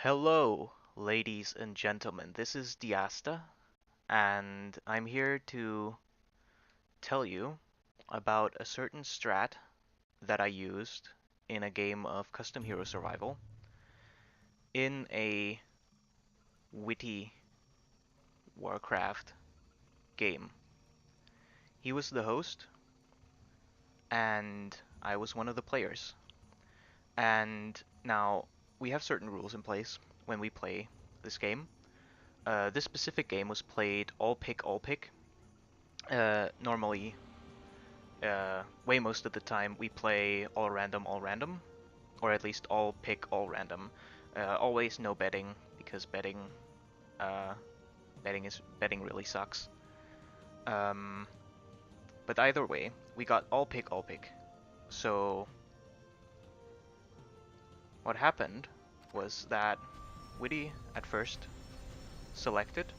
Hello, ladies and gentlemen. This is Diasta, and I'm here to tell you about a certain strat that I used in a game of Custom Hero Survival in a witty Warcraft game. He was the host, and I was one of the players. And now we have certain rules in place when we play this game. This specific game was played all pick, all pick. Normally, way most of the time we play all random, or at least all pick, all random. Always no betting because uh, betting really sucks. Um, but either way, we got all pick, all pick. So what happened was that Witty at first selected,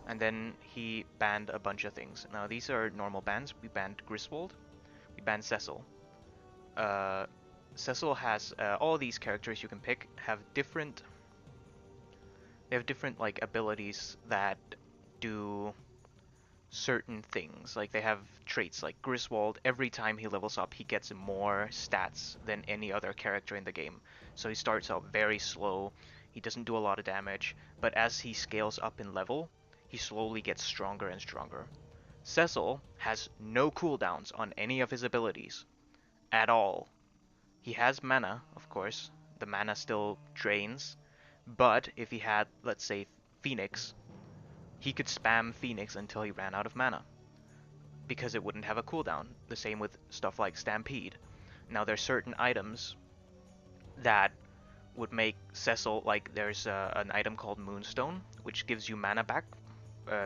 and then he banned a bunch of things. Now these are normal bans. We banned Griswold, we banned Cecil. Uh, Cecil has all these characters you can pick have different like abilities that do certain things. Like they have traits like Griswold. Every time he levels up, he gets more stats than any other character in the game. So he starts out very slow. He doesn't do a lot of damage, but as he scales up in level, he slowly gets stronger and stronger. Cecil has no cooldowns on any of his abilities at all. He has mana, of course. The mana still drains, but if he had, let's say, Phoenix, he could spam Phoenix until he ran out of mana because it wouldn't have a cooldown. The same with stuff like Stampede. Now there's certain items that would make Cecil, like there's an item called Moonstone, which gives you mana back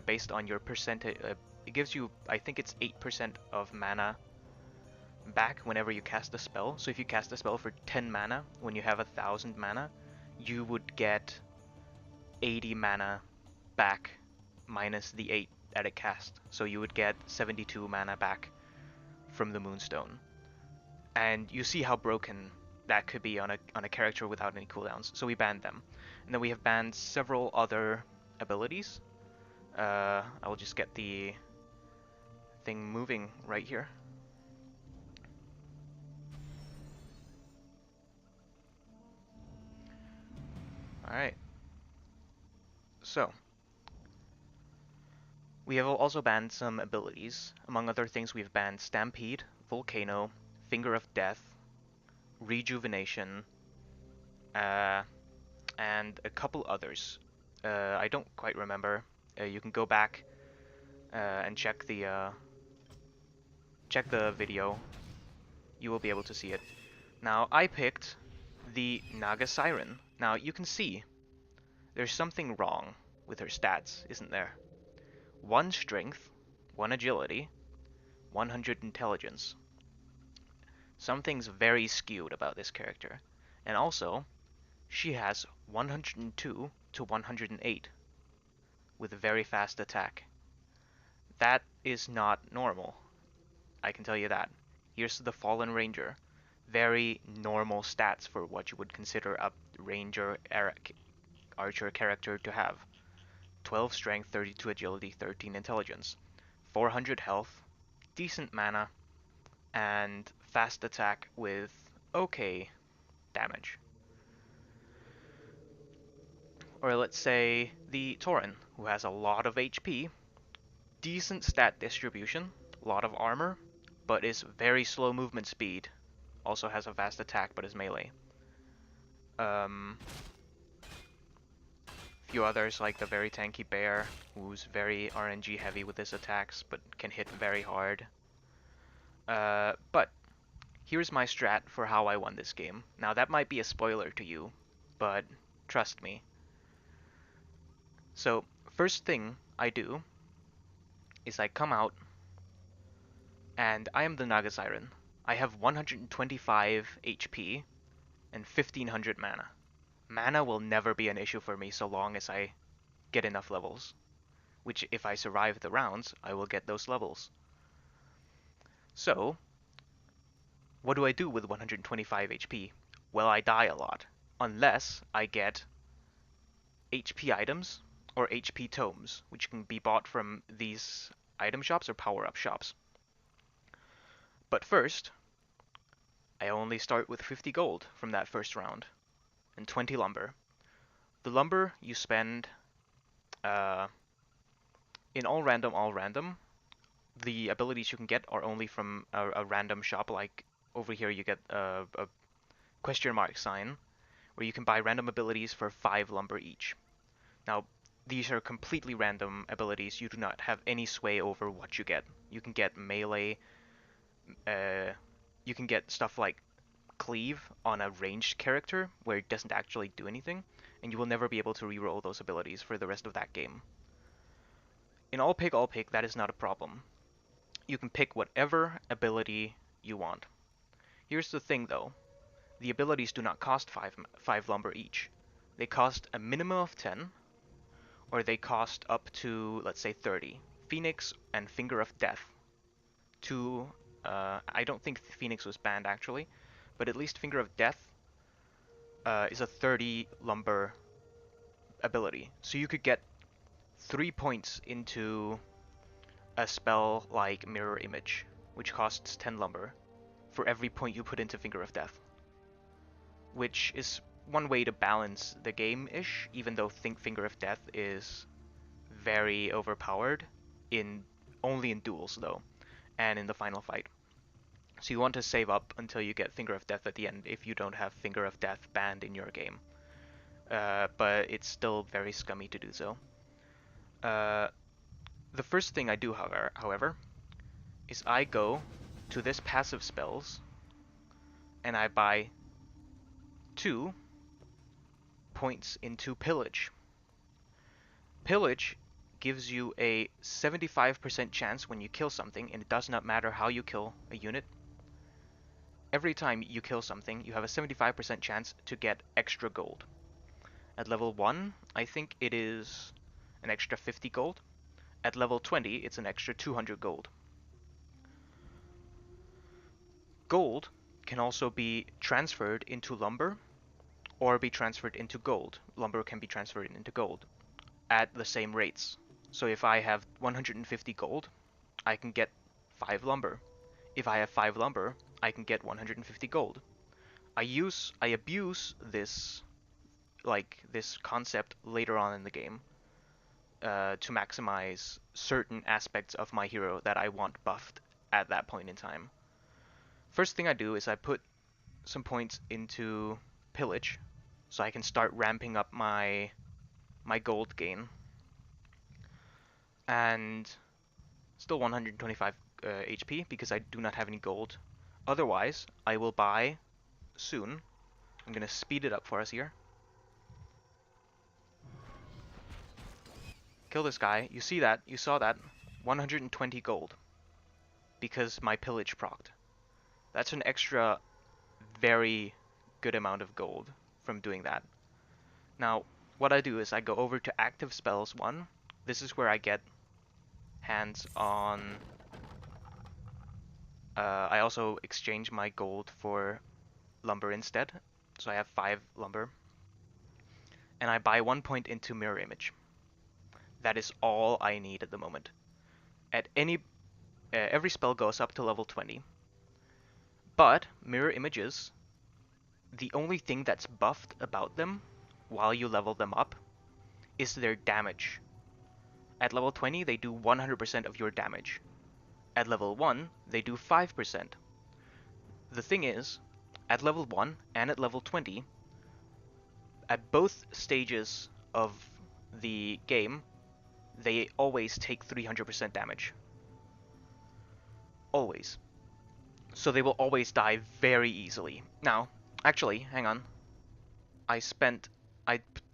based on your percentage. It gives you, I think it's 8% of mana back whenever you cast a spell. So if you cast a spell for 10 mana, when you have 1,000 mana, you would get 80 mana back minus the 8 that it cast. So you would get 72 mana back from the Moonstone. And you see how broken that could be on a character without any cooldowns. So we banned them. And then we have banned several other abilities. I will just get the thing moving right here. Alright. So, we have also banned some abilities. Among other things, we've banned Stampede, Volcano, Finger of Death, Rejuvenation, uh, and a couple others. I don't quite remember. You can go back and check the video. You will be able to see it. Now, I picked the Naga Siren. Now, you can see there's something wrong with her stats, isn't there? 1 strength, 1 agility, 100 intelligence. Something's very skewed about this character. And also, she has 102 to 108 with very fast attack. That is not normal. I can tell you that. Here's the Fallen Ranger. Very normal stats for what you would consider a ranger archer character to have. 12 strength, 32 agility, 13 intelligence, 400 health, decent mana, and fast attack with okay damage. Or let's say the Tauren, who has a lot of HP, decent stat distribution, a lot of armor, but is very slow movement speed. Also has a fast attack, but is melee. Few others like the very tanky bear, who's very RNG heavy with his attacks, but can hit very hard. But here's my strat for how I won this game. Now that might be a spoiler to you, but trust me. So first thing I do is I come out and I am the Naga Siren. I have 125 HP and 1500 mana. Mana will never be an issue for me so long as I get enough levels. Which if I survive the rounds, I will get those levels. So, what do I do with 125 HP? Well, I die a lot. Unless I get HP items or HP tomes, which can be bought from these item shops or power-up shops. But first, I only start with 50 gold from that first round and 20 lumber. The lumber you spend in all random. The abilities you can get are only from a random shop, like over here you get a question mark sign, where you can buy random abilities for 5 lumber each. Now, these are completely random abilities. You do not have any sway over what you get. You can get melee, you can get stuff like cleave on a ranged character, where it doesn't actually do anything, and you will never be able to reroll those abilities for the rest of that game. In all pick, that is not a problem. You can pick whatever ability you want. Here's the thing though, the abilities do not cost 5 lumber each. They cost a minimum of 10, or they cost up to, let's say, 30. Phoenix and Finger of Death. I don't think Phoenix was banned actually, but at least Finger of Death is a 30 lumber ability. So you could get 3 points into a spell like Mirror Image, which costs 10 lumber for every point you put into Finger of Death, which is one way to balance the game-ish, even though Finger of Death is very overpowered only in duels though, and in the final fight. So you want to save up until you get Finger of Death at the end if you don't have Finger of Death banned in your game. But it's still very scummy to do so. The first thing I do, however, is I go to this passive spells and I buy 2 points into Pillage. Pillage gives you a 75% chance when you kill something, and it does not matter how you kill a unit. Every time you kill something, you have a 75% chance to get extra gold. At level 1, I think it is an extra 50 gold. At level 20, it's an extra 200 gold. Gold can also be transferred into lumber or be transferred into gold. Lumber can be transferred into gold at the same rates. So if I have 150 gold, I can get 5 lumber. If I have 5 lumber, I can get 150 gold. I abuse this concept later on in the game to maximize certain aspects of my hero that I want buffed at that point in time. First thing I do is I put some points into Pillage so I can start ramping up my gold gain. And still 125 HP because I do not have any gold. Otherwise, I will buy soon. I'm gonna speed it up for us here. Kill this guy. You see that? You saw that? 120 gold. Because my Pillage procced. That's an extra very good amount of gold from doing that. Now, what I do is I go over to Active Spells 1. This is where I get hands on... I also exchange my gold for lumber instead. So I have 5 lumber. And I buy 1 point into Mirror Image. That is all I need at the moment. At every spell goes up to level 20. But Mirror Images, the only thing that's buffed about them while you level them up is their damage. At level 20, they do 100% of your damage. At level 1, they do 5%. The thing is, at level 1 and at level 20, at both stages of the game, they always take 300% damage. Always. So they will always die very easily. Now, actually, hang on. I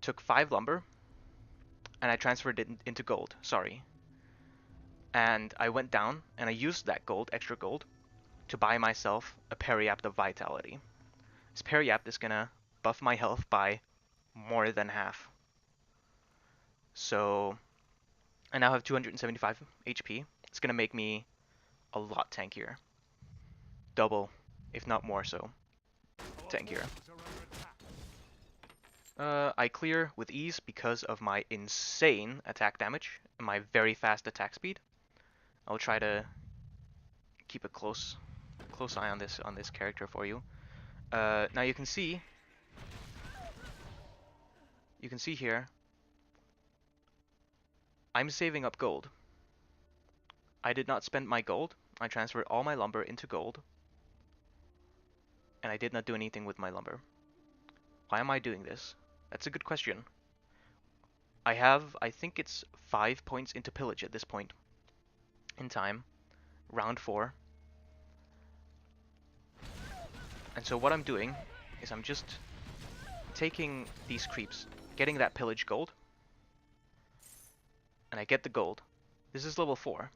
took 5 lumber, and I transferred it into gold, sorry. And I went down, and I used that gold, extra gold, to buy myself a Periapt of Vitality. This Periapt is gonna buff my health by more than half. So, I now have 275 HP. It's gonna make me a lot tankier. Double, if not more so, tankier. I clear with ease because of my insane attack damage and my very fast attack speed. I'll try to keep a close eye on this character for you. Now you can see here I'm saving up gold. I did not spend my gold. I transferred all my lumber into gold, and I did not do anything with my lumber. Why am I doing this? That's a good question. I think it's 5 points into pillage at this point in time, round 4. And so what I'm doing is I'm just taking these creeps, getting that pillage gold, and I get the gold. This is level 4.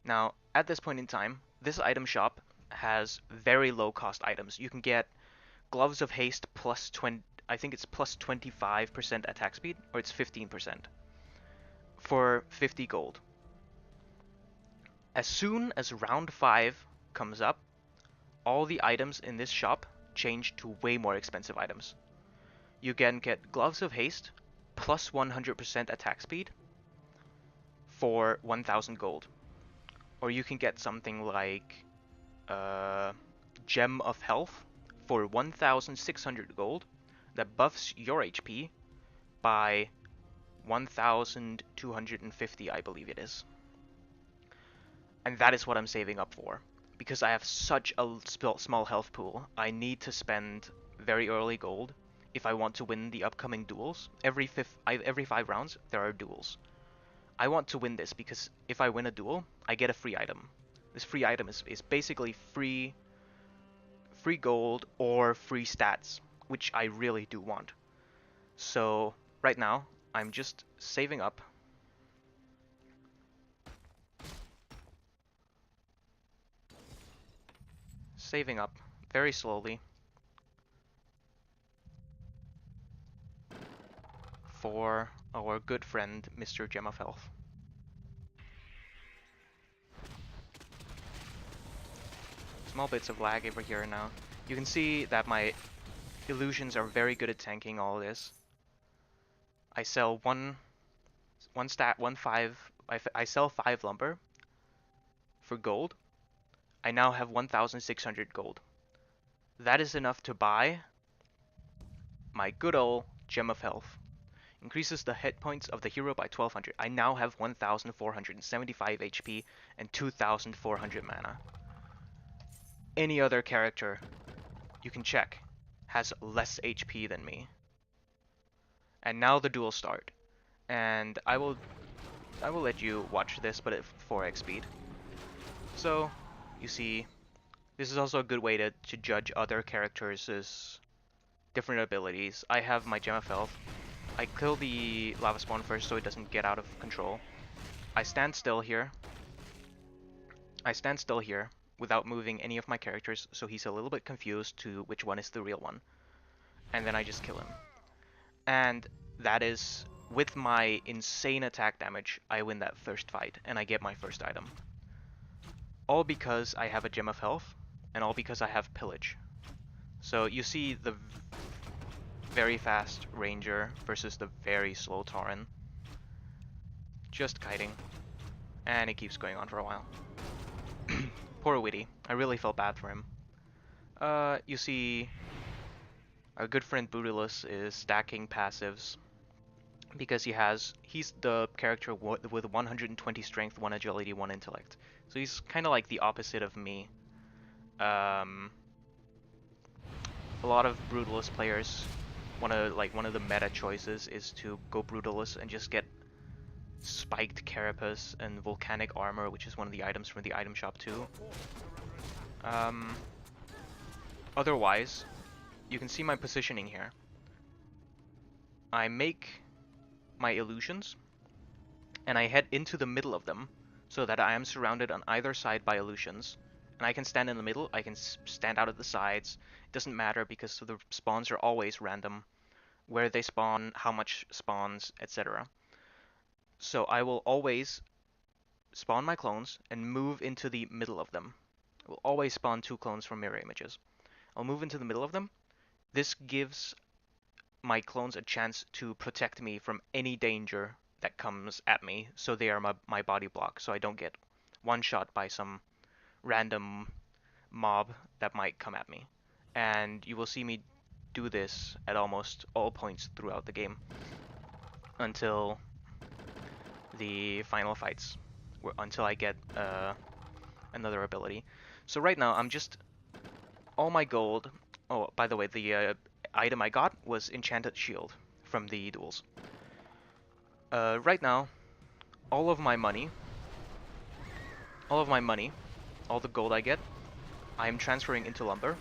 Now, at this point in time, this item shop has very low cost items. You can get Gloves of Haste plus 20, I think it's plus 25% attack speed, or it's 15%, for 50 gold. As soon as round 5 comes up, all the items in this shop change to way more expensive items. You can get Gloves of Haste plus 100% attack speed for 1000 gold. Or you can get something like Gem of Health for 1600 gold that buffs your HP by 1250, I believe it is. And that is what I'm saving up for. Because I have such a small health pool, I need to spend very early gold if I want to win the upcoming duels. Every 5 rounds, there are duels. I want to win this because if I win a duel, I get a free item. This free item is basically free gold or free stats, which I really do want. So right now, I'm just saving up. Saving up very slowly for our good friend, Mr. Gem of Health. Small bits of lag over here now. You can see that my illusions are very good at tanking all this. I sell I sell 5 lumber for gold. I now have 1600 gold. That is enough to buy my good old Gem of Health. Increases the hit points of the hero by 1200. I now have 1475 HP and 2400 mana. Any other character you can check has less HP than me. And now the duels start. And I will let you watch this, but at 4x speed. So, you see, this is also a good way to judge other characters' different abilities. I have my Gem of Health. I kill the lava spawn first so it doesn't get out of control. I stand still here. Without moving any of my characters, so he's a little bit confused to which one is the real one. And then I just kill him. And that is, with my insane attack damage, I win that first fight, and I get my first item. All because I have a Gem of Health, and all because I have Pillage. So you see the very fast Ranger versus the very slow Tauren. Just kiting. And it keeps going on for a while. Poor Witty. I really felt bad for him. You see our good friend Brutalus is stacking passives because he's the character with 120 strength, 1 agility, 1 intellect. So he's kind of like the opposite of me. A lot of Brutalus players one of the meta choices is to go Brutalus and just get spiked carapace and volcanic armor, which is one of the items from the item shop too. Otherwise, you can see my positioning here. I make my illusions, and I head into the middle of them, so that I am surrounded on either side by illusions. And I can stand in the middle, I can stand out at the sides. It doesn't matter because the spawns are always random. Where they spawn, how much spawns, etc. So I will always spawn my clones and move into the middle of them. I will always spawn 2 clones from mirror images. I'll move into the middle of them. This gives my clones a chance to protect me from any danger that comes at me, so they are my body block, so I don't get one shot by some random mob that might come at me. And you will see me do this at almost all points throughout the game until the final fights, until I get another ability. So right now I'm just all my gold. Oh, by the way, the item I got was Enchanted Shield from the duels. Right now, all of my money, all the gold I get, I'm transferring into lumber,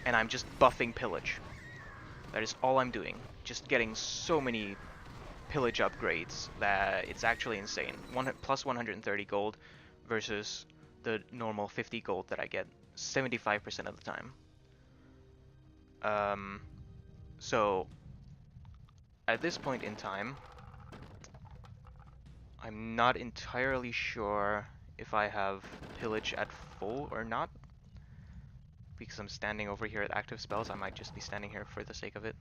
and I'm just buffing pillage. That is all I'm doing. Just getting so many pillage upgrades that it's actually insane. Plus 130 gold versus the normal 50 gold that I get 75% of the time. So at this point in time, I'm not entirely sure if I have pillage at full or not, because I'm standing over here at active spells. I might just be standing here for the sake of it.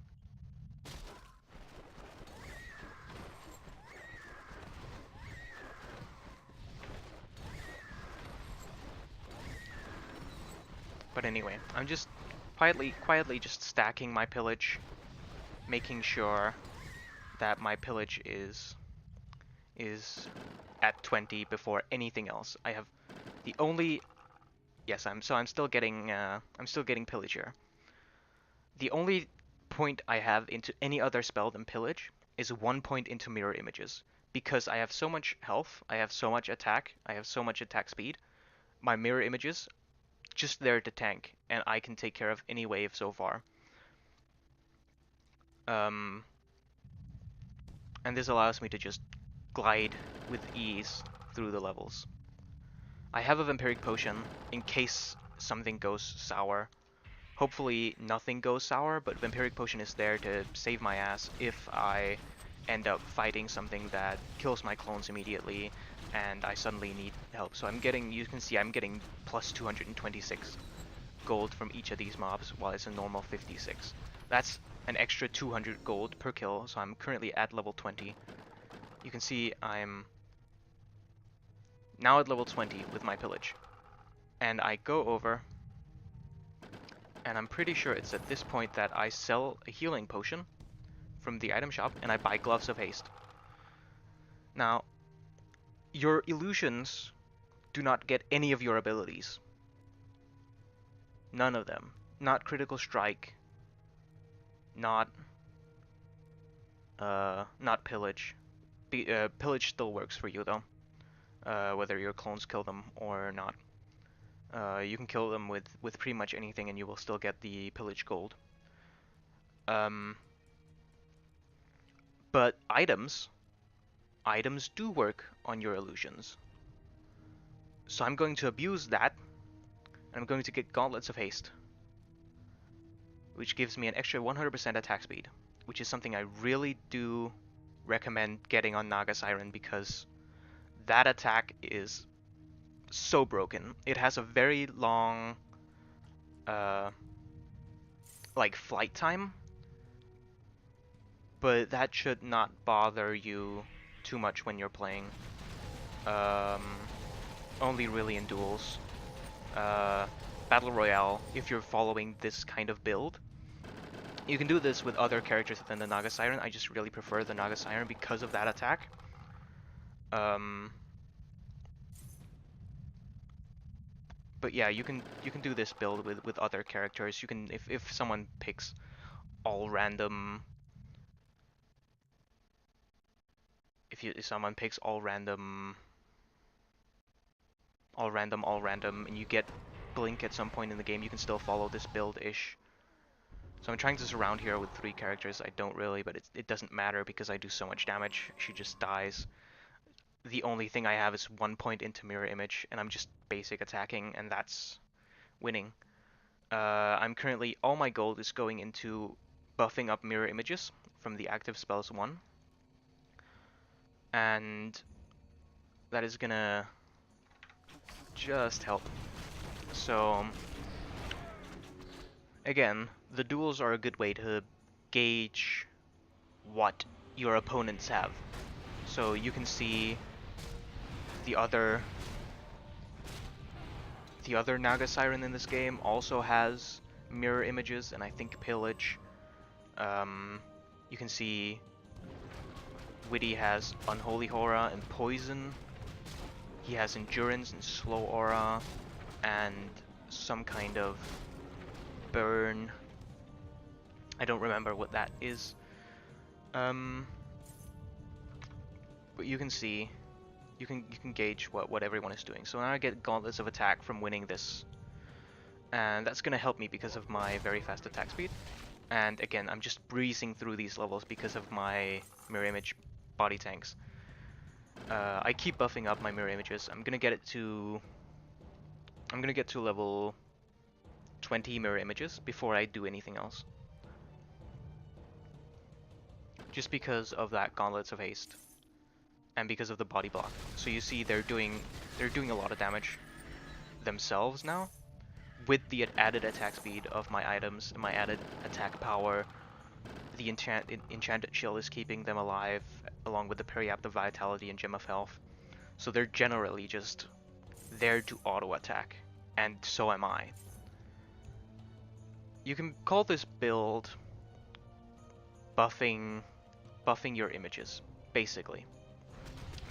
But anyway, I'm just quietly just stacking my pillage, making sure that my pillage is at 20 before anything else. I have the only I'm still getting pillage here. The only point I have into any other spell than pillage is 1 point into mirror images, because I have so much health, I have so much attack, I have so much attack speed. My mirror images just there to tank, and I can take care of any wave so far. And this allows me to just glide with ease through the levels. I have a vampiric potion in case something goes sour. Hopefully nothing goes sour, but vampiric potion is there to save my ass if I end up fighting something that kills my clones immediately and I suddenly need help. So you can see I'm getting plus 226 gold from each of these mobs, while it's a normal 56. That's an extra 200 gold per kill, so I'm currently at level 20. You can see I'm now at level 20 with my pillage. And I go over, and I'm pretty sure it's at this point that I sell a healing potion from the item shop, and I buy Gloves of Haste. Now, your illusions do not get any of your abilities. None of them. Not Critical Strike. Not Pillage. Pillage still works for you though, whether your clones kill them or not. You can kill them with pretty much anything and you will still get the Pillage gold. But items do work on your illusions. So I'm going to abuse that, and I'm going to get Gauntlets of Haste, which gives me an extra 100% attack speed, which is something I really do recommend getting on Naga Siren, because that attack is so broken. It has a very long flight time, but that should not bother you too much when you're playing. Only really in duels. Battle Royale, if you're following this kind of build. You can do this with other characters than the Naga Siren. I just really prefer the Naga Siren because of that attack. But yeah, you can do this build with other characters. You can, if someone picks all random, if someone picks all random, and you get Blink at some point in the game, you can still follow this build-ish. So I'm trying to surround here with 3 characters. I don't really, but it doesn't matter because I do so much damage. She just dies. The only thing I have is 1 point into mirror image, and I'm just basic attacking, and that's winning. I'm currently, all my gold is going into buffing up mirror images from the active spells 1. And that is gonna just help. So again, the duels are a good way to gauge what your opponents have. So you can see the other Naga Siren in this game also has mirror images, and I think Pillage. You can see Witty has Unholy Aura and Poison. He has Endurance and Slow Aura, and some kind of Burn. I don't remember what that is. But you can see, you can gauge what everyone is doing. So now I get Gauntlets of Attack from winning this, and that's gonna help me because of my very fast attack speed. And again, I'm just breezing through these levels because of my mirror image body tanks. I keep buffing up my mirror images. I'm gonna get to level 20 mirror images before I do anything else. Just because of that Gauntlets of Haste, and because of the body block. So you see they're doing a lot of damage themselves now, with the added attack speed of my items, my added attack power. The enchanted shield is keeping them alive, along with the Periapta Vitality and Gem of Health. So they're generally just there to auto attack, and so am I. You can call this build buffing your images, basically.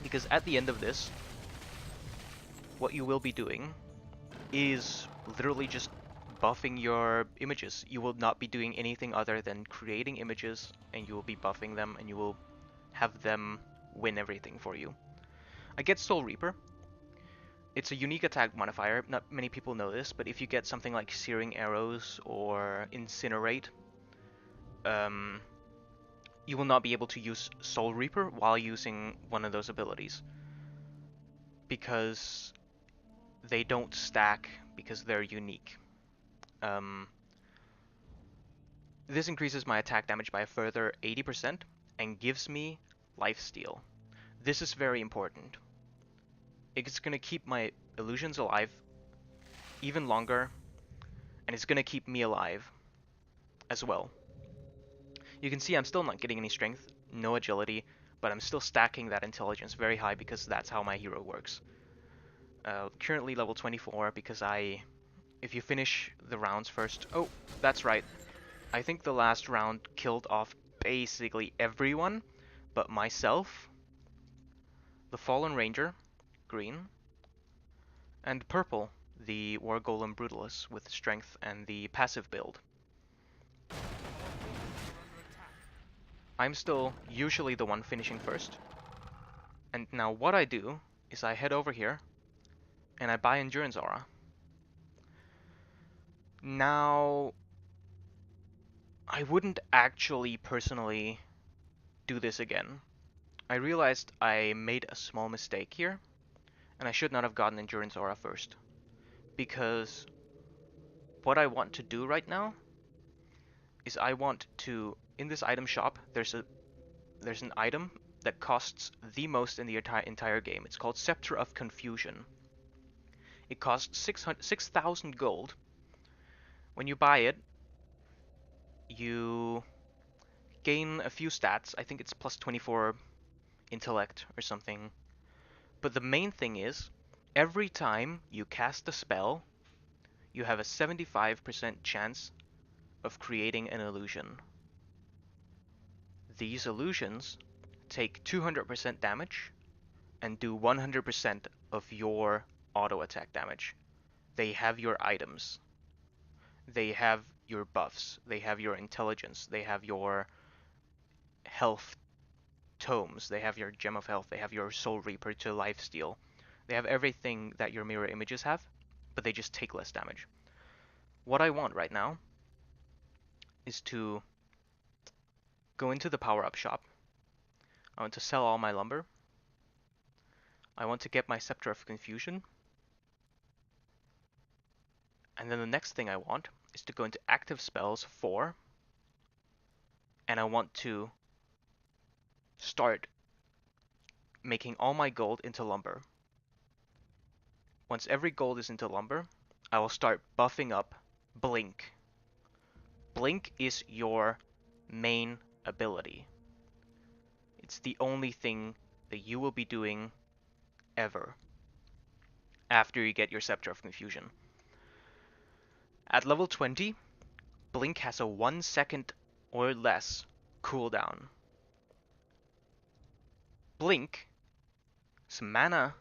Because at the end of this, what you will be doing is literally just buffing your images. You will not be doing anything other than creating images, and you will be buffing them, and you will have them win everything for you. I get Soul Reaper. It's a unique attack modifier. Not many people know this, but if you get something like Searing Arrows or Incinerate, you will not be able to use Soul Reaper while using one of those abilities, because they don't stack, because they're unique. This increases my attack damage by a further 80% and gives me lifesteal. This is very important. It's going to keep my illusions alive even longer, and it's going to keep me alive as well. You can see I'm still not getting any strength, no agility, but I'm still stacking that intelligence very high because that's how my hero works. Currently level 24 because if you finish the rounds first... Oh, that's right. I think the last round killed off basically everyone but myself, the Fallen Ranger, green, and purple, the War Golem Brutalist with strength and the passive build. I'm still usually the one finishing first. And now what I do is I head over here and I buy Endurance Aura. Now, I wouldn't actually personally do this again. I realized I made a small mistake here, and I should not have gotten Endurance Aura first. Because what I want to do right now is I want to, in this item shop, there's an item that costs the most in the entire game. It's called Scepter of Confusion. It costs 6,000 gold. When you buy it, you gain a few stats. I think it's plus 24 intellect or something. But the main thing is, every time you cast a spell, you have a 75% chance of creating an illusion. These illusions take 200% damage and do 100% of your auto attack damage. They have your items. They have your buffs. They have your intelligence. They have your health tomes. They have your Gem of Health. They have your Soul Reaper to lifesteal. They have everything that your mirror images have, but they just take less damage. What I want right now is to go into the power-up shop. I want to sell all my lumber. I want to get my Scepter of Confusion. And then the next thing I want is to go into active spells 4. And I want to start making all my gold into lumber. Once every gold is into lumber, I will start buffing up Blink. Blink is your main ability. It's the only thing that you will be doing ever after you get your Scepter of Confusion. At level 20, Blink has a 1 second or less cooldown. Blink's mana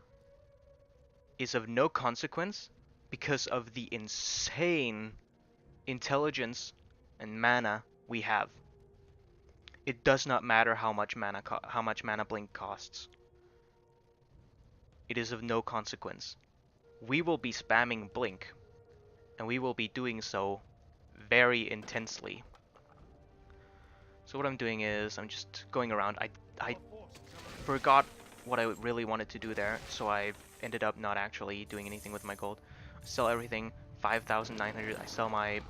is of no consequence because of the insane intelligence and mana we have. It does not matter how much mana Blink costs. It is of no consequence. We will be spamming Blink, and we will be doing so very intensely. So what I'm doing is I'm just going around. I forgot what I really wanted to do there, so I ended up not actually doing anything with my gold. Sell everything, 5,900. I sell my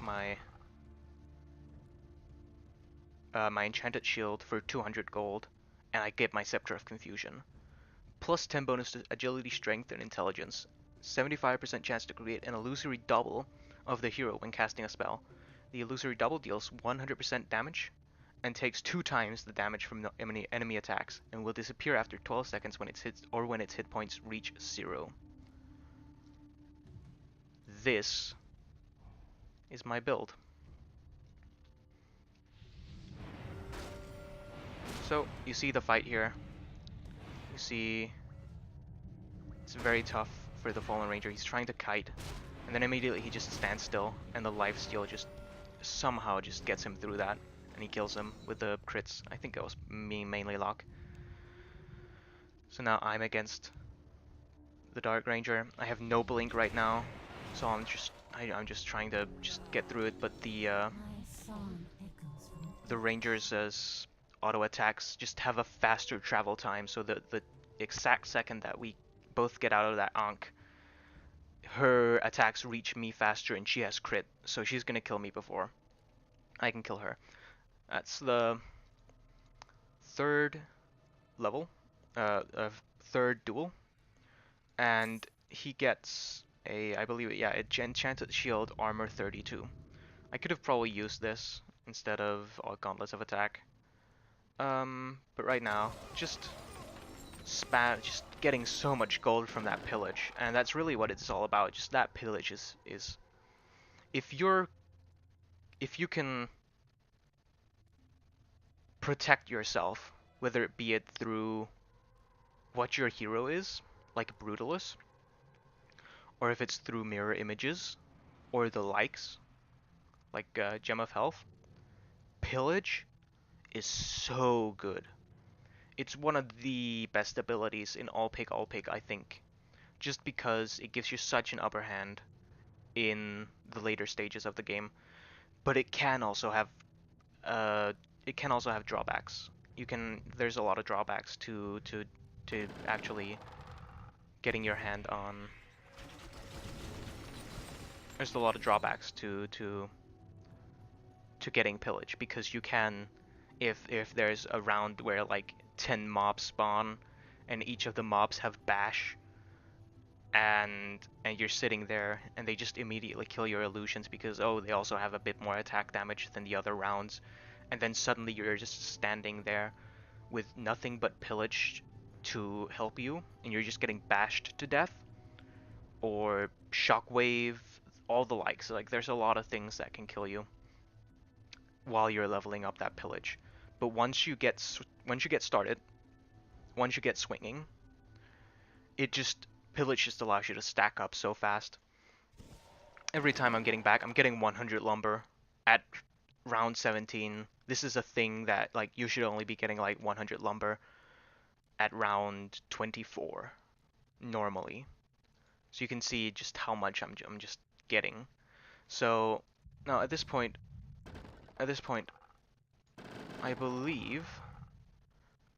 enchanted shield for 200 gold, and I get my Scepter of Confusion. Plus 10 bonus to agility, strength, and intelligence. 75% chance to create an illusory double of the hero when casting a spell. The illusory double deals 100% damage and takes 2 times the damage from the enemy attacks, and will disappear after 12 seconds when its hit points reach 0. This is my build. So you see the fight here. You see it's very tough for the Fallen Ranger. He's trying to kite, and then immediately he just stands still, and the lifesteal just somehow just gets him through that, and he kills him with the crits. I think it was mainly luck. So now I'm against the Dark Ranger. I have no blink right now, so I'm just trying to just get through it. But the Rangers' auto attacks just have a faster travel time, so the exact second that we both get out of that Ankh, her attacks reach me faster, and she has crit, so she's gonna kill me before I can kill her. That's the third level, third duel, and he gets I believe it, yeah, enchanted shield, armor 32. I could have probably used this instead of gauntlets of attack. But right now, just getting so much gold from that pillage, and that's really what it's all about. Just that pillage is if you can protect yourself, whether it be through what your hero is, like Brutalist, or if it's through mirror images, or the likes, like Gem of Health, Pillage is so good. It's one of the best abilities in all pick, I think, just because it gives you such an upper hand in the later stages of the game. But it can also have drawbacks. There's a lot of drawbacks to actually getting your hand on. There's a lot of drawbacks to getting Pillage, because you can, if there's a round where like 10 mobs spawn and each of the mobs have bash, and you're sitting there and they just immediately kill your illusions because they also have a bit more attack damage than the other rounds, and then suddenly you're just standing there with nothing but Pillage to help you, and you're just getting bashed to death, or Shockwave, all the likes. Like, there's a lot of things that can kill you while you're leveling up that Pillage. But once you get started, once you get swinging, Pillage just allows you to stack up so fast. Every time I'm getting 100 lumber at round 17. This is a thing that, like, you should only be getting like 100 lumber at round 24 normally. So you can see just how much I'm just getting. So now at this point, I believe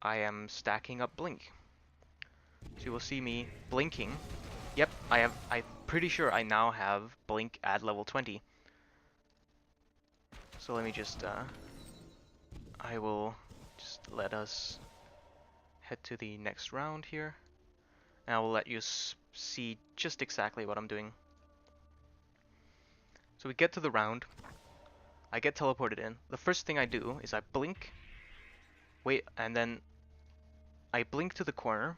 I am stacking up Blink. So you will see me blinking. Yep, I'm pretty sure I now have Blink at level 20. So let me just, I will just let us head to the next round here. And I will let you see just exactly what I'm doing. So we get to the round. I get teleported in. The first thing I do is I blink, wait, and then I blink to the corner,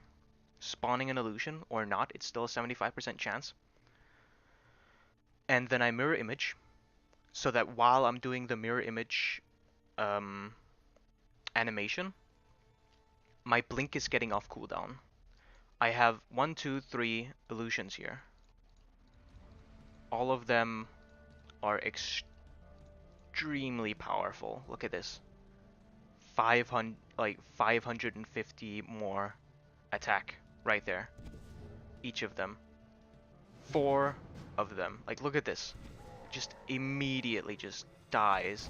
spawning an illusion or not. It's still a 75% chance. And then I mirror image, so that while I'm doing the mirror image animation, my blink is getting off cooldown. I have 1, 2, 3 illusions here. All of them are extremely powerful. Look at this. 550 more attack right there. Each of them. 4 of them. Like, look at this. Just immediately just dies.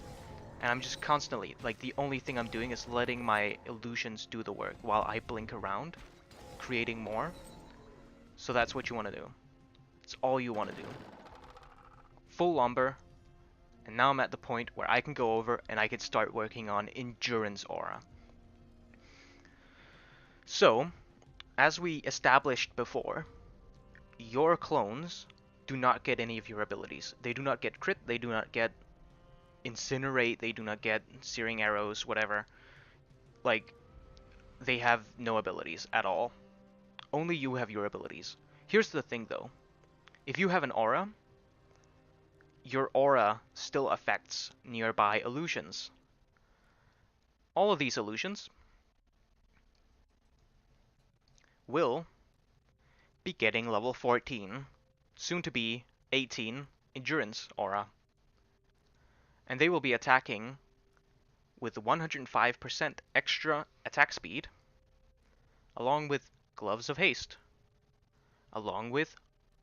And I'm just constantly, like, the only thing I'm doing is letting my illusions do the work while I blink around, creating more. So that's what you want to do. It's all you want to do. Full lumber. And now I'm at the point where I can go over and I can start working on endurance aura. So, as we established before, your clones do not get any of your abilities. They do not get crit, they do not get incinerate, they do not get searing arrows, whatever. Like, they have no abilities at all. Only you have your abilities. Here's the thing though. If you have an aura, your aura still affects nearby illusions. All of these illusions will be getting level 14, soon to be 18 endurance aura. And they will be attacking with 105% extra attack speed, along with gloves of haste, along with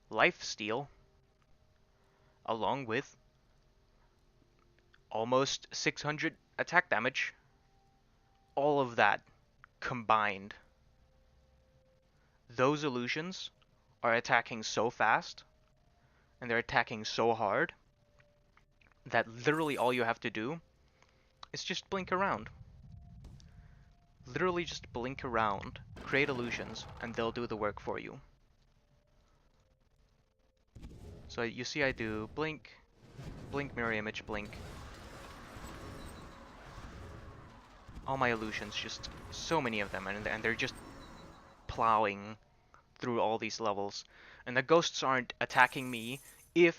life steal, along with almost 600 attack damage. All of that combined. Those illusions are attacking so fast and they're attacking so hard that literally all you have to do is just blink around. Literally just blink around, create illusions, and they'll do the work for you. So you see I do blink, blink, mirror image, blink. All my illusions, just so many of them, and they're just plowing through all these levels. And the ghosts aren't attacking me if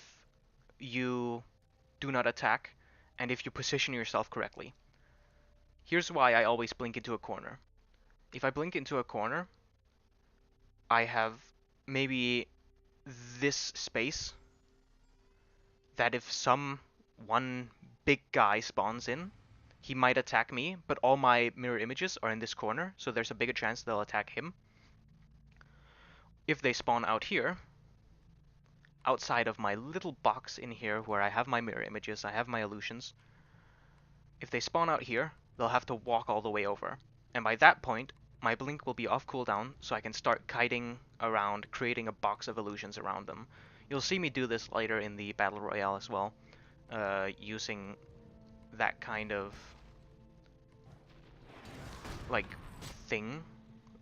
you do not attack and if you position yourself correctly. Here's why I always blink into a corner. If I blink into a corner, I have maybe this space that if one big guy spawns in, he might attack me, but all my mirror images are in this corner, so there's a bigger chance they'll attack him. If they spawn out here, outside of my little box in here where I have my mirror images, I have my illusions, if they spawn out here, they'll have to walk all the way over. And by that point, my blink will be off cooldown, so I can start kiting around, creating a box of illusions around them. You'll see me do this later in the Battle Royale as well, using that kind of like thing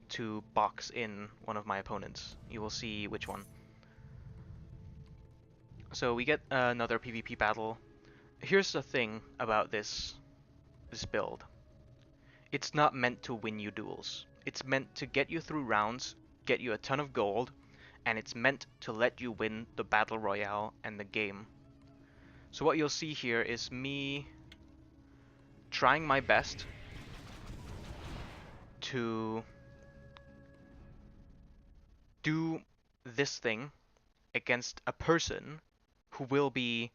to box in one of my opponents. You will see which one. So we get another PvP battle. Here's the thing about this build. It's not meant to win you duels. It's meant to get you through rounds, get you a ton of gold, and it's meant to let you win the Battle Royale and the game. So what you'll see here is me trying my best to do this thing against a person who will be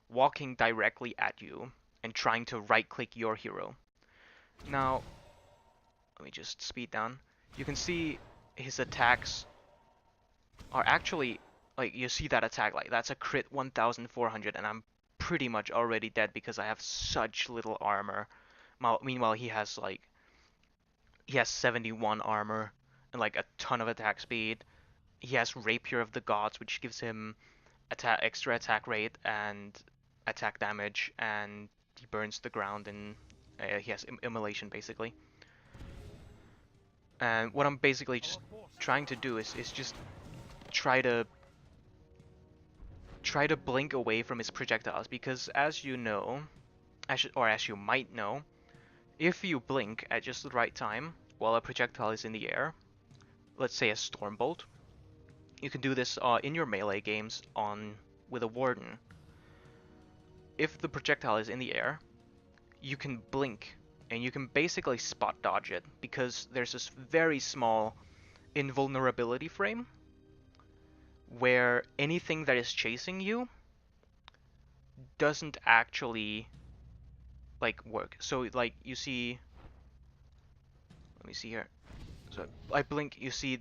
walking directly at you and trying to right-click your hero. Now, let me just speed down. You can see his attacks are actually, like, you see that attack, like, that's a crit 1400, and I'm pretty much already dead because I have such little armor. Meanwhile, he has 71 armor and, like, a ton of attack speed. He has Rapier of the Gods, which gives him extra attack rate and attack damage, and he burns the ground, and he has immolation, basically. And what I'm basically just trying to do is just try to blink away from his projectiles, because as you know, as you might know, if you blink at just the right time while a projectile is in the air, let's say a storm bolt, you can do this in your melee games with a warden. If the projectile is in the air, you can blink and you can basically spot dodge it because there's this very small invulnerability frame where anything that is chasing you doesn't actually like work. So like you see, let me see here. So I blink, you see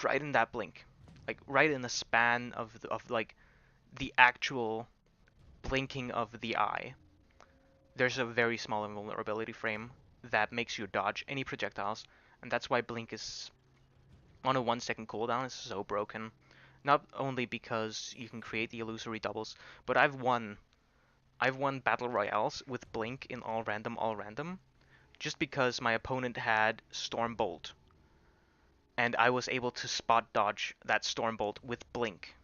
right in that blink, like right in the span of like the actual blinking of the eye, there's a very small invulnerability frame that makes you dodge any projectiles, and that's why blink is on a 1 second cooldown is so broken. Not only because you can create the illusory doubles, but I've won battle royales with blink in all random, just because my opponent had storm bolt, and I was able to spot dodge that storm bolt with blink,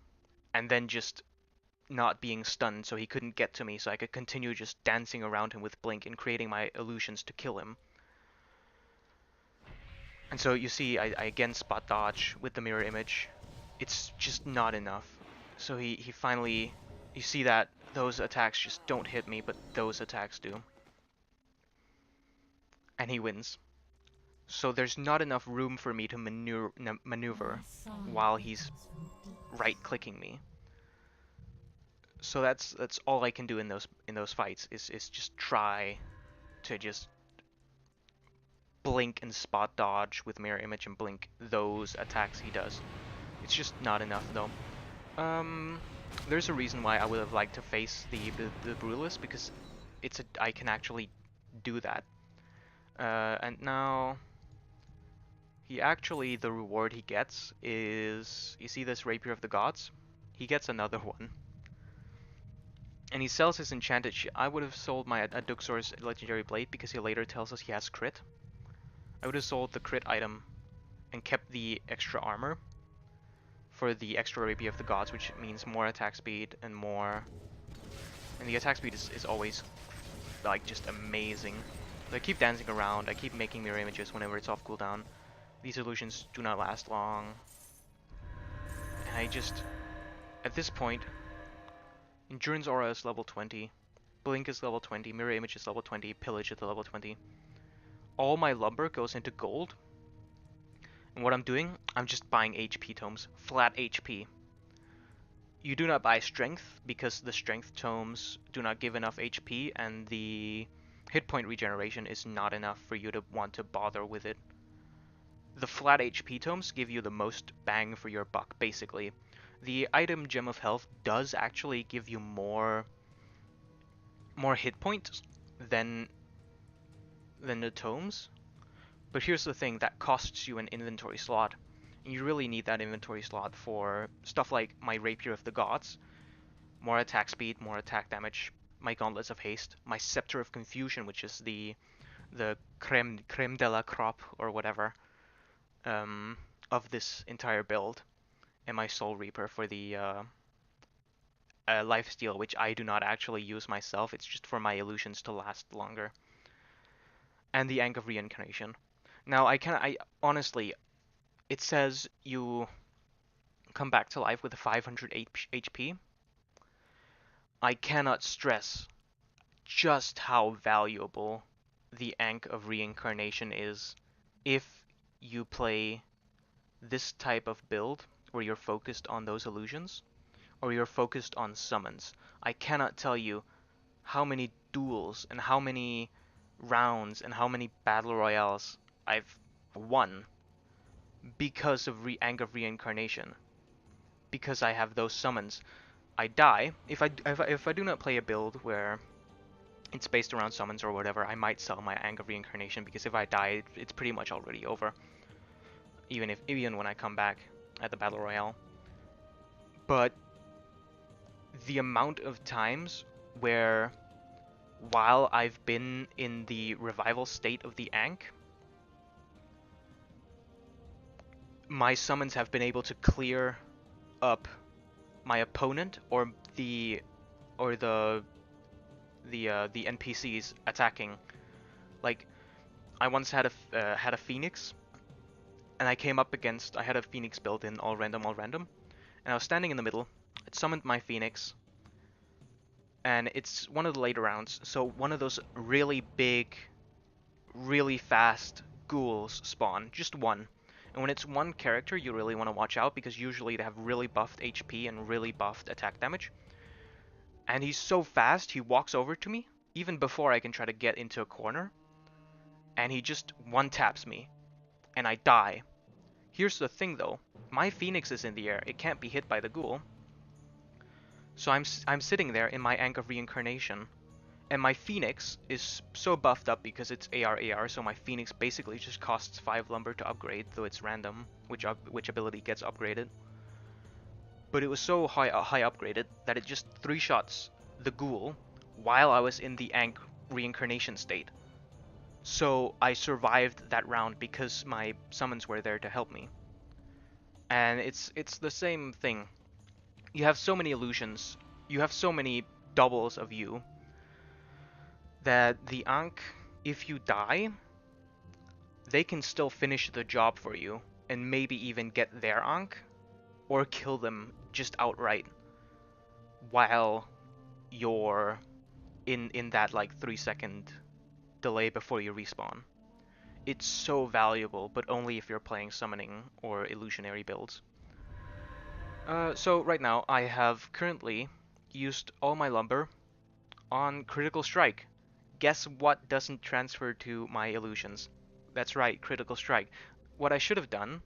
and then just not being stunned so he couldn't get to me, so I could continue just dancing around him with blink and creating my illusions to kill him. And so you see, I again spot dodge with the mirror image. It's just not enough. So he finally, you see that those attacks just don't hit me, but those attacks do. And he wins. So there's not enough room for me to maneuver while he's right-clicking me. So that's all I can do in those fights is just try to just blink and spot dodge with mirror image and blink those attacks he does. It's just not enough though. There's a reason why I would have liked to face the Brutalist, because I can actually do that. And now the reward he gets is, you see this Rapier of the Gods? He gets another one. And he sells his enchanted I would have sold my Aduxor's Legendary Blade because he later tells us he has crit. I would have sold the crit item and kept the extra armor for the extra Rapier of the Gods, which means more attack speed and more... And the attack speed is always, like, just amazing. So I keep dancing around, I keep making mirror images whenever it's off cooldown. These illusions do not last long. And I just... At this point, Endurance Aura is level 20, Blink is level 20, Mirror Image is level 20, Pillage is level 20. All my lumber goes into gold. And what I'm doing, I'm just buying HP tomes, flat HP. You do not buy strength, because the strength tomes do not give enough HP, and the hit point regeneration is not enough for you to want to bother with it. The flat HP tomes give you the most bang for your buck, basically. The item Gem of Health does actually give you more hit points than the tomes. But here's the thing, that costs you an inventory slot. And you really need that inventory slot for stuff like my Rapier of the Gods, more attack speed, more attack damage, my Gauntlets of Haste, my Scepter of Confusion, which is the creme de la crop or whatever of this entire build, and my Soul Reaper for the lifesteal, which I do not actually use myself, it's just for my illusions to last longer, and the Ankh of Reincarnation. Now I honestly, it says you come back to life with 500 HP. I cannot stress just how valuable the Ankh of Reincarnation is if you play this type of build where you're focused on those illusions, or you're focused on summons. I cannot tell you how many duels and how many rounds and how many battle royales I've won because of Ankh of Reincarnation. Because I have those summons. I die. If I do not play a build where it's based around summons or whatever, I might sell my Ankh of Reincarnation, because if I die, it's pretty much already over. Even when I come back at the Battle Royale. But the amount of times where, while I've been in the revival state of the Ankh, my summons have been able to clear up my opponent or the the NPCs attacking. Like I once had a Phoenix, and I had a Phoenix built in all random, and I was standing in the middle. It summoned my Phoenix, and it's one of the later rounds, so one of those really big, really fast ghouls spawn, just one. And when it's one character, you really want to watch out because usually they have really buffed HP and really buffed attack damage. And he's so fast, he walks over to me, even before I can try to get into a corner, and he just one-taps me, and I die. Here's the thing though, my Phoenix is in the air, it can't be hit by the ghoul. So I'm sitting there in my Ankh of Reincarnation, and my Phoenix is so buffed up because it's AR, so my Phoenix basically just costs 5 lumber to upgrade, though it's random which ability gets upgraded. But it was so high upgraded that it just 3-shots the ghoul while I was in the Ankh Reincarnation state. So I survived that round because my summons were there to help me. And it's the same thing. You have so many illusions, you have so many doubles of you, that the Ankh, if you die, they can still finish the job for you and maybe even get their Ankh or kill them just outright while you're in that like 3-second delay before you respawn. It's so valuable, but only if you're playing summoning or illusionary builds. So right now I have currently used all my lumber on Critical Strike. Guess what doesn't transfer to my illusions? That's right, Critical Strike. What I should have done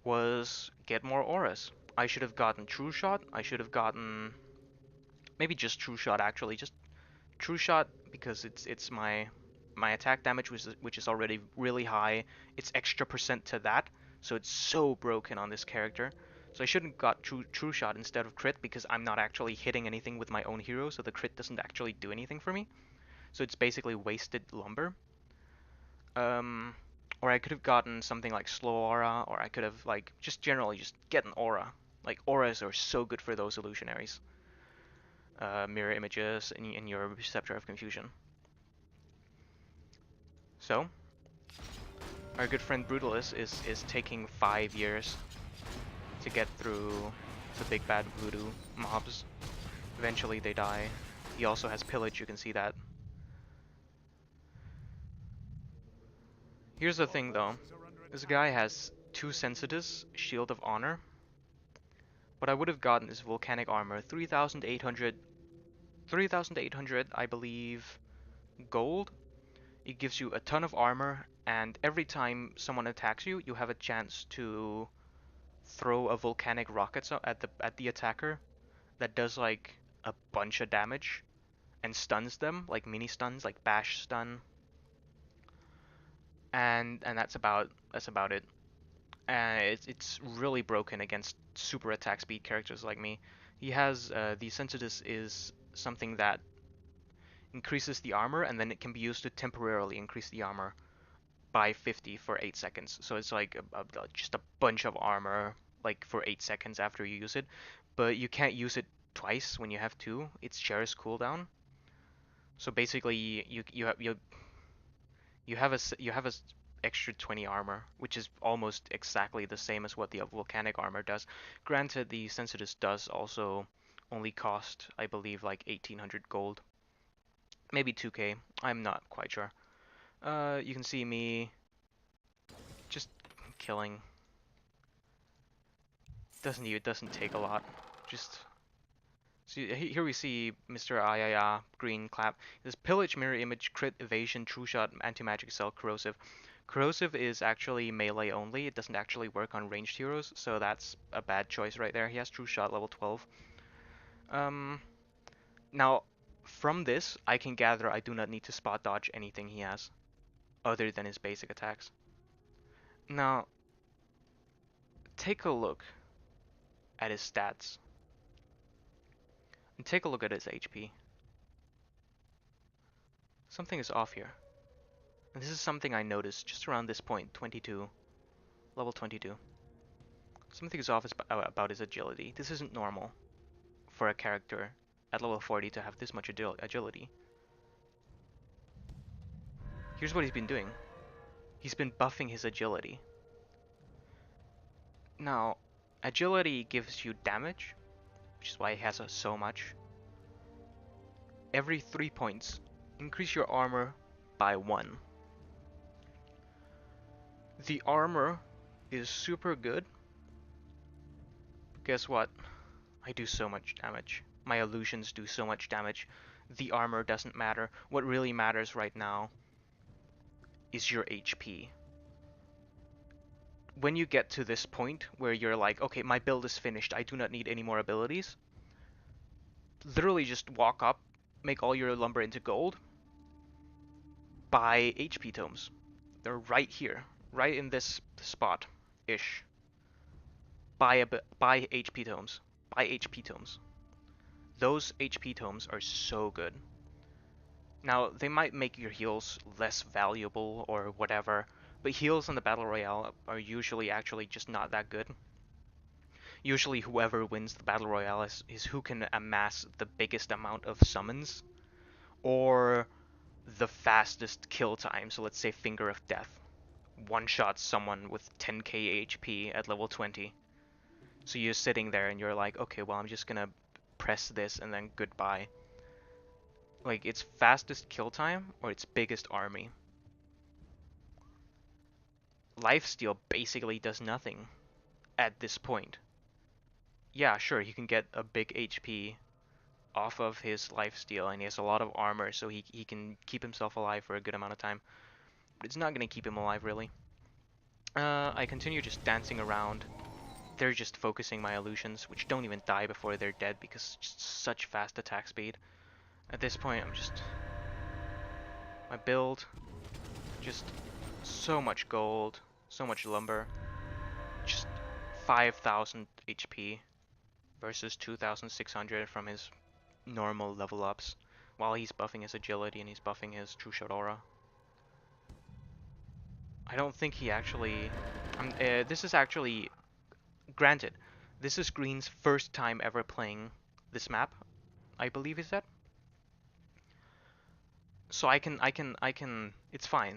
was get more auras. I should have gotten True Shot. I should have gotten maybe just True Shot actually, just True Shot because it's my attack damage which is already really high. It's extra percent to that, so it's so broken on this character. So I shouldn't got True Shot instead of crit because I'm not actually hitting anything with my own hero, so the crit doesn't actually do anything for me. So it's basically wasted lumber. Um, or I could have gotten something like Slow Aura, or I could have like just generally just get an aura. Like auras are so good for those illusionaries. Mirror images in your Receptor of Confusion. So our good friend Brutalis is taking 5 years to get through the big bad voodoo mobs. Eventually they die. He also has pillage, you can see that. Here's the thing though. This guy has 2 Sensitives, Shield of Honor. What I would have gotten is Volcanic Armor, 3,800 I believe gold. It gives you a ton of armor, and every time someone attacks you, you have a chance to throw a volcanic rocket at the attacker that does like a bunch of damage and stuns them, like mini stuns, like bash stun. And that's about it. And it's really broken against super attack speed characters like me. He has the Sensitus is something that increases the armor, and then it can be used to temporarily increase the armor by 50 for 8 seconds. So it's like just a bunch of armor like for 8 seconds after you use it, but you can't use it twice when you have 2. It shares cooldown. So basically you have a extra 20 armor, which is almost exactly the same as what the volcanic armor does. Granted, the Sensitus does also only cost, I believe, like 1800 gold. Maybe 2k, I'm not quite sure. You can see me just killing. It doesn't take a lot. Just see here we see Mr. Ayaya green clap. This pillage, mirror image, crit, evasion, true shot, anti-magic cell, corrosive. Corrosive is actually melee only. It doesn't actually work on ranged heroes, so that's a bad choice right there. He has true shot level 12. Now from this I can gather I do not need to spot dodge anything he has other than his basic attacks. Now take a look at his stats and take a look at his HP. Something is off here. And this is something I noticed just around this point, 22, level 22. Something is off about his agility. This isn't normal for a character at level 40 to have this much agility. here's what he's been doing. He's been buffing his agility. Now, agility gives you damage, which is why he has so much. Every 3 points, increase your armor by 1. The armor is super good. Guess what? I do so much damage. My illusions do so much damage. The armor doesn't matter. What really matters right now is your HP. When you get to this point where you're like, okay, my build is finished, I do not need any more abilities, literally just walk up, make all your lumber into gold, buy HP tomes. They're right here, right in this spot-ish. Buy HP tomes. Buy HP tomes. Those HP tomes are so good. Now, they might make your heals less valuable or whatever, but heals in the Battle Royale are usually actually just not that good. Usually whoever wins the Battle Royale is who can amass the biggest amount of summons, or the fastest kill time. So let's say Finger of Death. One-shots someone with 10k HP at level 20. So you're sitting there and you're like, okay, well, I'm just gonna press this and then goodbye. Like, its fastest kill time or its biggest army. Lifesteal basically does nothing at this point. Yeah, sure, he can get a big HP off of his lifesteal, and he has a lot of armor, so he can keep himself alive for a good amount of time. But it's not going to keep him alive, really. I continue just dancing around. They're just focusing my illusions, which don't even die before they're dead because it's just such fast attack speed. At this point, I'm just... my build, just so much gold, so much lumber, just 5,000 HP versus 2,600 from his normal level ups, while he's buffing his agility and he's buffing his True Shot Aura. I don't think he actually... this is actually... Granted, this is Green's first time ever playing this map, I believe is that. So I can, it's fine,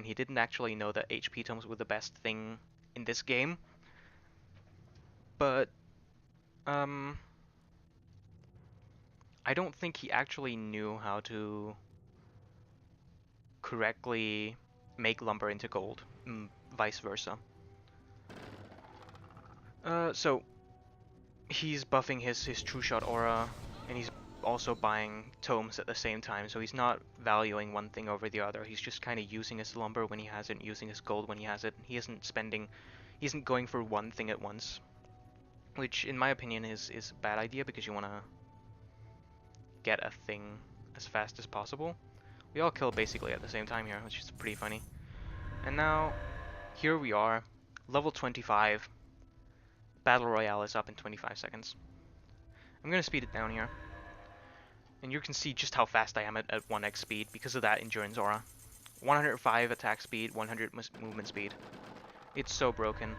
he didn't actually know that HP tomes were the best thing in this game. But, I don't think he actually knew how to correctly make lumber into gold, vice versa. So he's buffing his True Shot Aura, and he's also buying tomes at the same time, so he's not valuing one thing over the other. He's just kind of using his lumber when he has it, using his gold when he has it. He isn't going for one thing at once, which in my opinion is a bad idea, because you want to get a thing as fast as possible. We all kill basically at the same time here, which is pretty funny. And now, here we are, level 25. Battle Royale is up in 25 seconds. I'm gonna speed it down here. And you can see just how fast I am at 1x speed because of that Endurance Aura. 105 attack speed, 100 movement speed. It's so broken.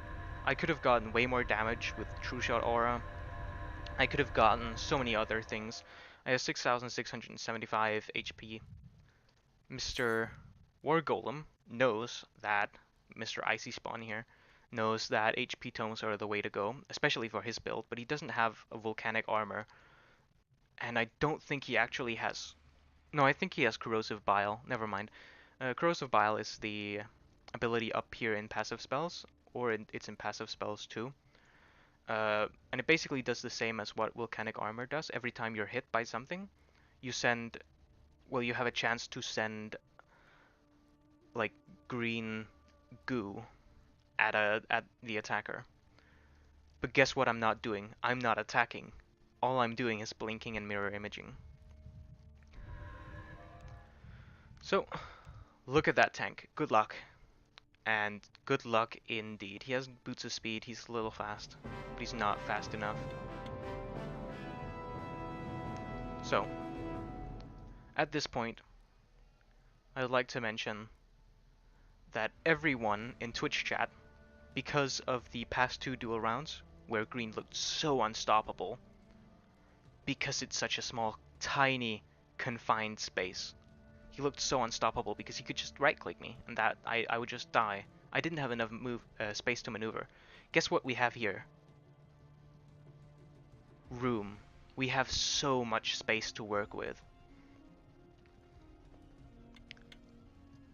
I could have gotten way more damage with True Shot Aura. I could have gotten so many other things. I have 6,675 HP. Mr. War Golem knows that, Mr. Icy Spawn here, knows that HP tomes are the way to go, especially for his build, but he doesn't have a volcanic armor. And I don't think he actually has... No, I think he has Corrosive Bile. Never mind. Corrosive Bile is the ability up here in passive spells, or it's in passive spells too. And it basically does the same as what Volcanic Armor does. Every time you're hit by something, you send... well, you have a chance to send like green goo at the attacker. But guess what I'm not doing? I'm not attacking. All I'm doing is blinking and mirror imaging. So, look at that tank. Good luck. And good luck indeed. He has boots of speed, he's a little fast, but he's not fast enough. So, at this point, I would like to mention that everyone in Twitch chat, because of the past 2 duel rounds, where Green looked so unstoppable, because it's such a small, tiny, confined space, He looked so unstoppable because he could just right-click me, and that I would just die. I didn't have enough space to maneuver. Guess what we have here? Room. We have so much space to work with.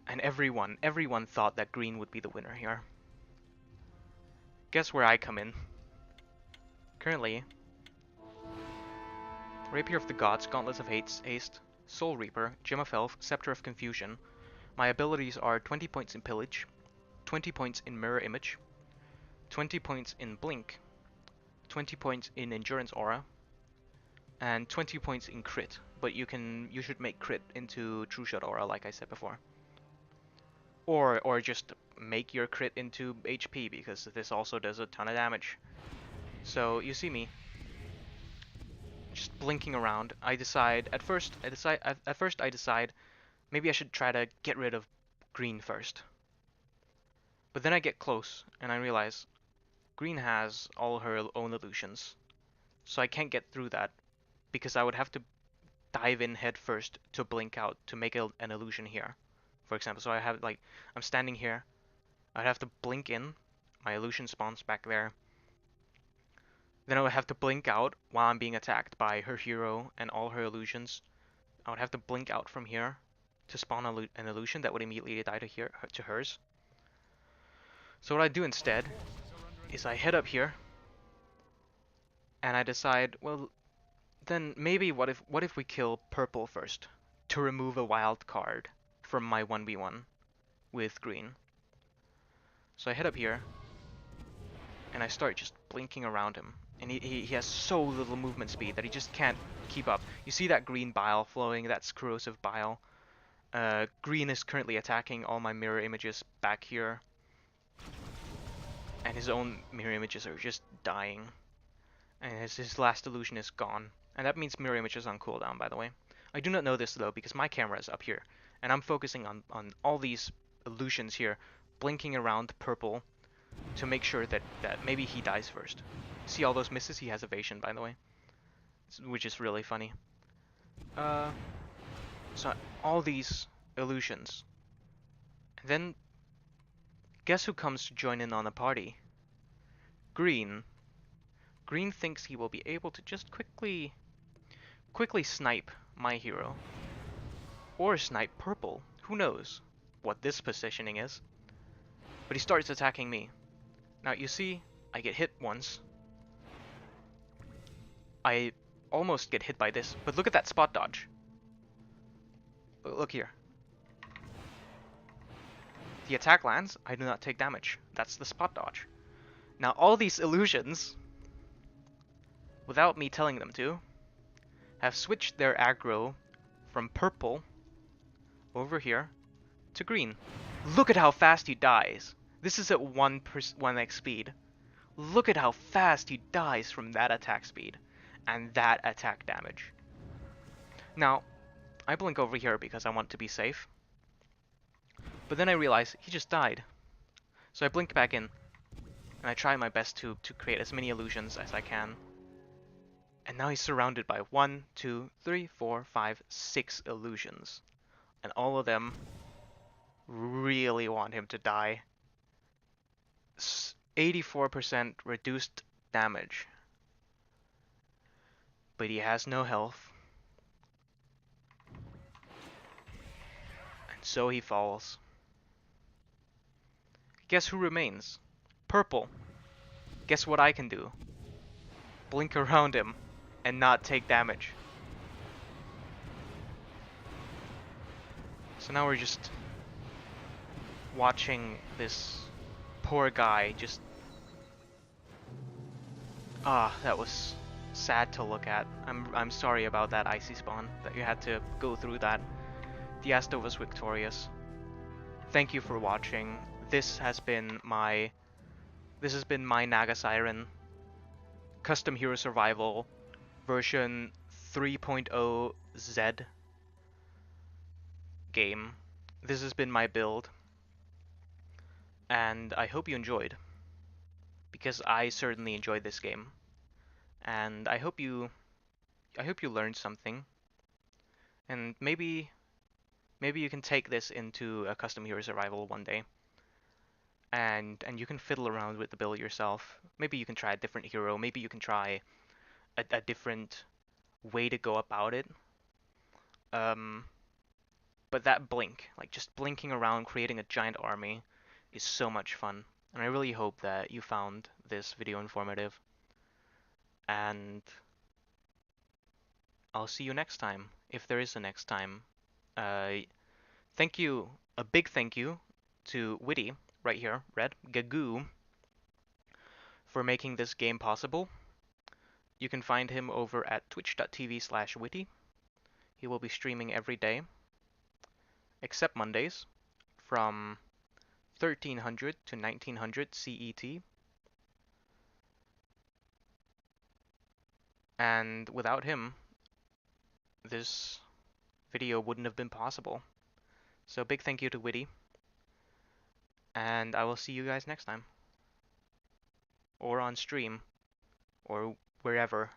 And everyone thought that green would be the winner here. Guess where I come in? Currently, Rapier of the Gods, Gauntlets of Haste, Soul Reaper, Gem of Health, Scepter of Confusion. My abilities are 20 points in Pillage, 20 points in Mirror Image, 20 points in Blink, 20 points in Endurance Aura, and 20 points in Crit. But you should make Crit into True Shot Aura, like I said before. Or just make your Crit into HP, because this also does a ton of damage. So you see me just blinking around. At first I decide maybe I should try to get rid of green first. But then I get close and I realize green has all her own illusions. So I can't get through that because I would have to dive in head first to blink out to make an illusion here. For example, so I have I'm standing here. I'd have to blink in. My illusion spawns back there. Then I would have to blink out while I'm being attacked by her hero and all her illusions. I would have to blink out from here to spawn an illusion that would immediately die to hers. So what I do instead is I head up here and I decide, well, then maybe what if we kill purple first to remove a wild card from my 1v1 with green. So I head up here and I start just blinking around him. And he has so little movement speed that he just can't keep up. You see that green bile flowing, that's corrosive bile. Green is currently attacking all my mirror images back here. And his own mirror images are just dying. And his last illusion is gone. And that means mirror images on cooldown, by the way. I do not know this though, because my camera is up here. And I'm focusing on all these illusions here, blinking around purple to make sure that maybe he dies first. See all those misses? He has evasion, by the way. Which is really funny. So all these illusions. And then, guess who comes to join in on the party? Green. Green thinks he will be able to just quickly snipe my hero. Or snipe purple. Who knows what this positioning is. But he starts attacking me. Now you see, I get hit once. I almost get hit by this, but look at that spot dodge. Look here. The attack lands, I do not take damage. That's the spot dodge. Now all these illusions, without me telling them to, have switched their aggro from purple over here to green. Look at how fast he dies. This is at 1x speed. Look at how fast he dies from that attack speed and that attack damage. Now, I blink over here because I want to be safe. But then I realize he just died. So I blink back in and I try my best to create as many illusions as I can. And now he's surrounded by 1, 2, 3, 4, 5, 6 illusions. And all of them really want him to die. 84% reduced damage. But he has no health. And so he falls. Guess who remains? Purple. Guess what I can do? Blink around him and not take damage. So now we're just watching this poor guy just... that was sad to look at. I'm sorry about that icy spawn, that you had to go through that. Diasto was victorious. Thank you for watching. This has been my Naga Siren Custom Hero Survival version 3.0 Z game. This has been my build. And I hope you enjoyed, because I certainly enjoyed this game. And I hope you learned something. And maybe Maybe you can take this into a custom hero survival one day, and you can fiddle around with the build yourself. Maybe you can try a different hero. Maybe you can try a different way to go about it. Um, but that blink, like just blinking around, creating a giant army, is so much fun. And I really hope that you found this video informative. And I'll see you next time, if there is a next time. Thank you, a big thank you to Witty, right here, Red, Gagoo, for making this game possible. You can find him over at twitch.tv/witty. He will be streaming every day, except Mondays, from 1300 to 1900 CET. And without him, this video wouldn't have been possible. So big thank you to Witty, and I will see you guys next time. Or on stream, or wherever.